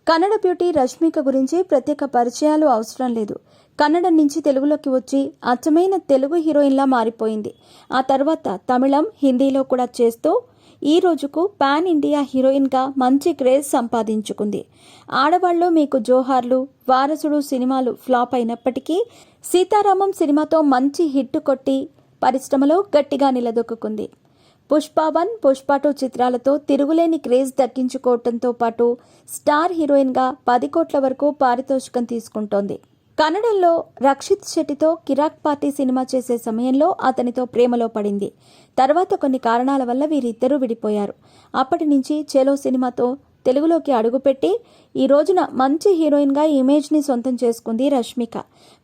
Kannada beauty Rashmika గురించి ప్రత్యేక పరిచయాలు అవసరం లేదు. కన్నడం నుంచి తెలుగులోకి వచ్చి అచ్చమైన తెలుగు హీరోయిన్లా మారిపోయింది. ఆ తర్వాత తమిళం, హిందీలో కూడా చేస్తూ ఈ రోజుకు పాన్ ఇండియా హీరోయిన్గా మంచి క్రేజ్ సంపాదించుకుంది. ఆడవాళ్ళు మీకు జోహార్లు, వారసుడు సినిమాలు ఫ్లాప్ అయినప్పటికీ సీతారామం సినిమాతో మంచి హిట్ కొట్టి పరిశ్రమలో గట్టిగా నిలదొక్కుంది. పుష్ప 1, పుష్ప 2 చిత్రాలతో తిరుగులేని క్రేజ్ దక్కించుకోవడంతో పాటు స్టార్ హీరోయిన్గా 10 కోట్ల వరకు పారితోషికం తీసుకుంటోంది. కన్నడంలో రక్షిత్ శెట్టితో కిరాక్ పార్టీ సినిమా చేసే సమయంలో అతనితో ప్రేమలో పడింది. తర్వాత కొన్ని కారణాల వల్ల వీరిద్దరూ విడిపోయారు. అప్పటి నుంచి చెలో సినిమాతో తెలుగులోకి అడుగుపెట్టి ఈ రోజున మంచి హీరోయిన్గా ఇమేజ్ని సొంతం చేసుకుంది రష్మిక.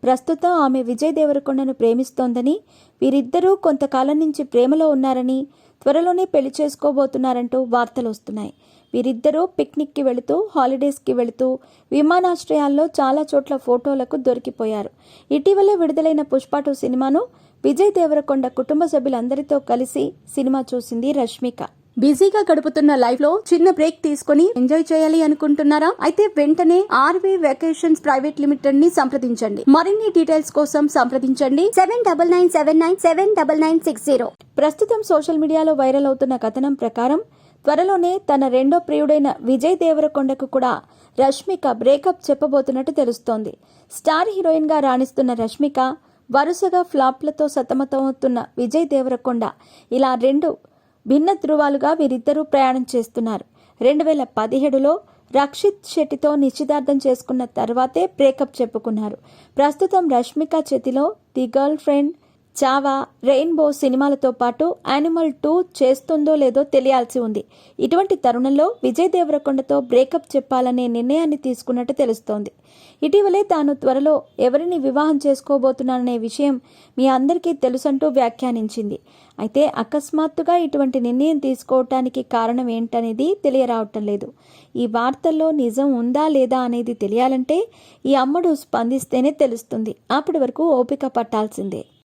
ప్రస్తుతం ఆమె విజయ్ దేవరకొండను ప్రేమిస్తోందని, వీరిద్దరూ కొంతకాలం నుంచి ప్రేమలో ఉన్నారని, త్వరలోనే పెళ్లి చేసుకోబోతున్నారంటూ వార్తలు వస్తున్నాయి. వీరిద్దరూ పిక్నిక్కి వెళుతూ, హాలిడేస్కి వెళుతూ విమానాశ్రయాల్లో చాలా చోట్ల ఫోటోలకు దొరికిపోయారు. ఇటీవలే విడుదలైన పుష్ప 2 సినిమాను విజయ్ దేవరకొండ కుటుంబ సభ్యులందరితో కలిసి సినిమా చూసింది రష్మిక. బిజీగా గడుపుతున్న లైఫ్ లో చిన్న బ్రేక్ తీసుకుని ఎంజాయ్ చేయాలి అనుకుంటున్నారా? అయితే వెంటనే ఆర్వీ వెకేషన్స్ ప్రైవేట్ లిమిటెడ్ ని సంప్రదించండి. మరిన్ని డీటెయిల్స్ కోసం సంప్రదించండి 7997979960. ప్రస్తుతం సోషల్ మీడియాలో వైరల్ అవుతున్న కథనం ప్రకారం త్వరలోనే తన రెండో ప్రియుడైన విజయ్ దేవరకొండకు కూడా రష్మిక బ్రేకప్ చెప్పబోతున్నట్టు తెలుస్తోంది. స్టార్ హీరోయిన్ గా రాణిస్తున్న రష్మిక వరుసగా ఫ్లాప్లతో సతమతమవుతున్న విజయ్ దేవరకొండ ఇలా రెండు భిన్న ధృవాలుగా వీరిద్దరూ ప్రయాణం చేస్తున్నారు. 2017లో రక్షిత్ శెట్టితో నిశ్చితార్థం చేసుకున్న తర్వాతే బ్రేకప్ చెప్పుకున్నారు. ప్రస్తుతం రష్మిక చేతిలో the girl friend, Chhaava, rainbow సినిమాలతో పాటు యానిమల్ 2 చేస్తుందో లేదో తెలియాల్సి ఉంది. ఇటువంటి తరుణంలో విజయ్ దేవరకొండతో బ్రేకప్ చెప్పాలనే నిర్ణయాన్ని తీసుకున్నట్టు తెలుస్తోంది. ఇటీవలే తాను త్వరలో ఎవరిని వివాహం చేసుకోబోతున్నాననే విషయం మీ అందరికీ తెలుసంటూ వ్యాఖ్యానించింది. అయితే అకస్మాత్తుగా ఇటువంటి నిర్ణయం తీసుకోవటానికి కారణం ఏంటనేది తెలియరావటం లేదు. ఈ వార్తల్లో నిజం ఉందా లేదా అనేది తెలియాలంటే ఈ అమ్మడు స్పందిస్తేనే తెలుస్తుంది. అప్పటి వరకు ఓపిక పట్టాల్సిందే.